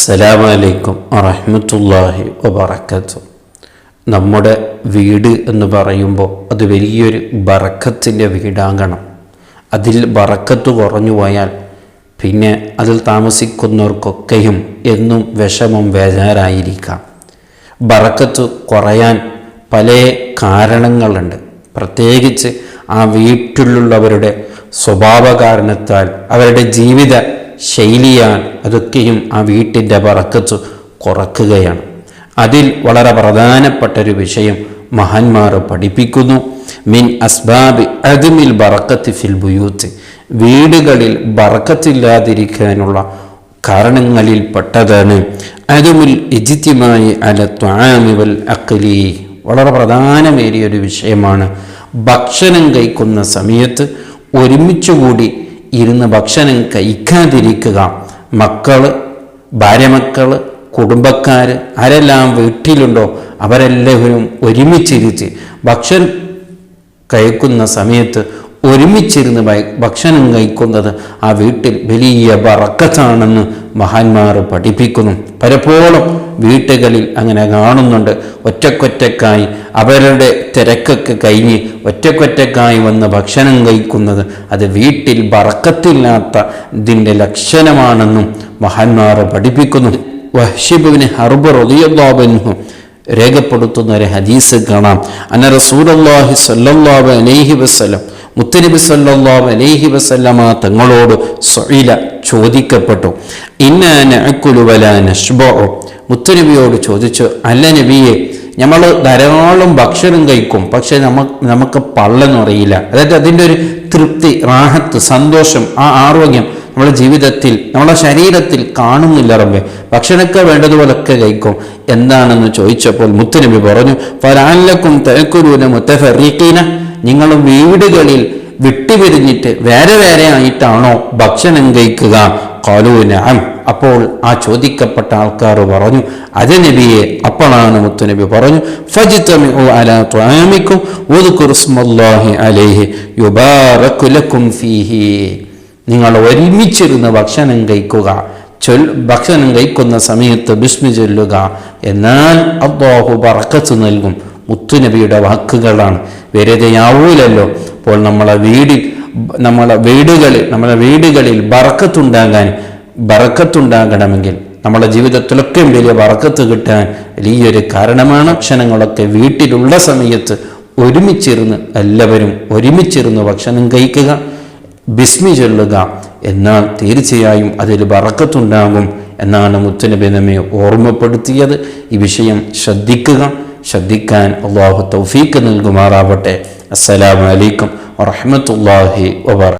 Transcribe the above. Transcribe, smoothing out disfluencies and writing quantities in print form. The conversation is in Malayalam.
അസ്സലാമു അലൈക്കും വറഹ്മത്തുള്ളാഹി വബറകാതുഹു. നമ്മുടെ വീട് എന്ന് പറയുമ്പോൾ അത് വലിയൊരു ബറക്കത്തിൻ്റെ വീടാകണം. അതിൽ ബറക്കത്ത് കുറഞ്ഞു പോയാൽ പിന്നെ അതിൽ താമസിക്കുന്നവർക്കൊക്കെയും എന്നും വിഷമം ബേജാറായിരിക്കാം. ബറക്കത്ത് കുറയാൻ പല കാരണങ്ങളുണ്ട്. പ്രത്യേകിച്ച് ആ വീട്ടിലുള്ളവരുടെ സ്വഭാവ കാരണത്താൽ, അവരുടെ ജീവിത ശൈലിയാൽ അതൊക്കെയും ആ വീട്ടിൻ്റെ ബറക്കത്ത് കുറക്കുകയാണ്. അതിൽ വളരെ പ്രധാനപ്പെട്ടൊരു വിഷയം മഹാന്മാർ പഠിപ്പിക്കുന്നു. മിൻ അസ്ബാബി അദ്മിൽ ബറക്കത്ത് ഫിൽ ബുയൂത്ത്, വീടുകളിൽ ബറക്കത്തില്ലാതിരിക്കാനുള്ള കാരണങ്ങളിൽ പെട്ടതാണ് അദ്മുൽ ഇജ്തിമായി അല ത്വആമി വൽ അഖ്ലി. വളരെ പ്രധാനമേറിയൊരു വിഷയമാണ്. ഭക്ഷണം കഴിക്കുന്ന സമയത്ത് ഒരുമിച്ചുകൂടി ഇരുന്ന് ഭക്ഷണം കഴിക്കാതിരിക്കുക. മക്കള്, ഭാര്യമക്കള്, കുടുംബക്കാർ ആരെല്ലാം വീട്ടിലുണ്ടോ അവരെല്ലാവരും ഒരുമിച്ചിരുത്തി ഭക്ഷണം കഴിക്കുന്ന സമയത്ത് ഒരുമിച്ചിരുന്ന് ഭക്ഷണം കഴിക്കുന്നത് ആ വീട്ടിൽ വലിയ ബറക്കത്താണെന്ന് മഹാന്മാർ പഠിപ്പിക്കുന്നു. പലപ്പോഴും വീട്ടുകളിൽ അങ്ങനെ കാണുന്നുണ്ട്. ഒറ്റക്കൊറ്റക്കായി അവരുടെ തിരക്കൊക്കെ കഴിഞ്ഞ് ഒറ്റക്കൊറ്റക്കായി വന്ന് ഭക്ഷണം കഴിക്കുന്നത് അത് വീട്ടിൽ ബറക്കത്തില്ലാത്ത ഇതിൻ്റെ ലക്ഷണമാണെന്നും മഹാന്മാർ പഠിപ്പിക്കുന്നു. വഹ്ശ് ഇബ്നു ഹർബ് റളിയല്ലാഹു അൻഹു രേഖപ്പെടുത്തുന്ന ഒരു ഹദീസ് കാണാം. അന്ന റസൂലുള്ളാഹി സ്വല്ലല്ലാഹു അലൈഹി വസല്ലം, മുത്തനബി സല്ലല്ലാഹു അലൈഹി വസല്ലമ തങ്ങളോട് സുഇല ചോദിക്കപ്പെട്ടു. ഇന്നാ നഅകുലു വലാ നശ്ബഉ, മുത്തനബിയോട് ചോദിച്ചു, അല്ല നബിയെ, നമ്മൾ ധാരാളം ഭക്ഷണം കഴിക്കും, പക്ഷെ നമുക്ക് പള്ളെന്ന് അറിയില്ല. അതായത് അതിൻ്റെ ഒരു തൃപ്തി, റാഹത്ത്, സന്തോഷം, ആ ആരോഗ്യം നമ്മുടെ ജീവിതത്തിൽ, നമ്മുടെ ശരീരത്തിൽ കാണുന്നില്ല. റബ്ബേ, ഭക്ഷണമൊക്കെ വേണ്ടതുപോലൊക്കെ കഴിക്കും, എന്താണെന്ന് ചോദിച്ചപ്പോൾ മുത്തനബി പറഞ്ഞു, ഫലഅല്ലക്കും തഅകുലൂന മുതഫർരിഖീന, നിങ്ങൾ വീടുകളിൽ വിട്ടുപിരിഞ്ഞിട്ട് വേറെ വേറെ ആയിട്ടാണോ ഭക്ഷണം കഴിക്കുക? ഖാലൂ നഅം. അപ്പോൾ ആ ചോദിക്കപ്പെട്ട ആൾക്കാർ പറഞ്ഞു, അത് നബിയെ. അപ്പോഴാണ് മുത്തുനബി പറഞ്ഞു, ഫജ്തമിഉ അലാ ത്വആമിക്കും വദ്കുറു ഇസ്മല്ലാഹി അലൈഹി യുബാറകു ലക്കും ഫീഹി. നിങ്ങൾ ഒരുമിച്ചിരുന്ന് ഭക്ഷണം കഴിക്കുക, ഭക്ഷണം കഴിക്കുന്ന സമയത്ത് ബിസ്മി ചൊല്ലുക, എന്നാൽ അല്ലാഹു ബറക്കത്ത് നൽകും. മുത്തുനബിയുടെ വാക്കുകളാണ്, വെറുതെയാവൂലല്ലോ. അപ്പോൾ നമ്മളെ വീടുകളിൽ ബറക്കത്തുണ്ടാകണമെങ്കിൽ, നമ്മുടെ ജീവിതത്തിലൊക്കെ വലിയ ബറക്കത്ത് കിട്ടാൻ വലിയൊരു കാരണമാണ് ഭക്ഷണങ്ങളൊക്കെ വീട്ടിലുള്ള സമയത്ത് എല്ലാവരും ഒരുമിച്ചിരുന്ന് ഭക്ഷണം കഴിക്കുക, ബിസ്മി ചൊല്ലുക, എന്നാൽ തീർച്ചയായും അതിൽ ബറക്കത്തുണ്ടാകും എന്നാണ് മുത്തുനബി നമ്മെ ഓർമ്മപ്പെടുത്തിയത്. ഈ വിഷയം ശ്രദ്ധിക്കാൻ അല്ലാഹു തൗഫീഖ് നൽകുമാറാവട്ടെ. അസ്സലാമു അലൈക്കും വറഹ്മത്തുള്ളാഹി വബറകാതുഹു.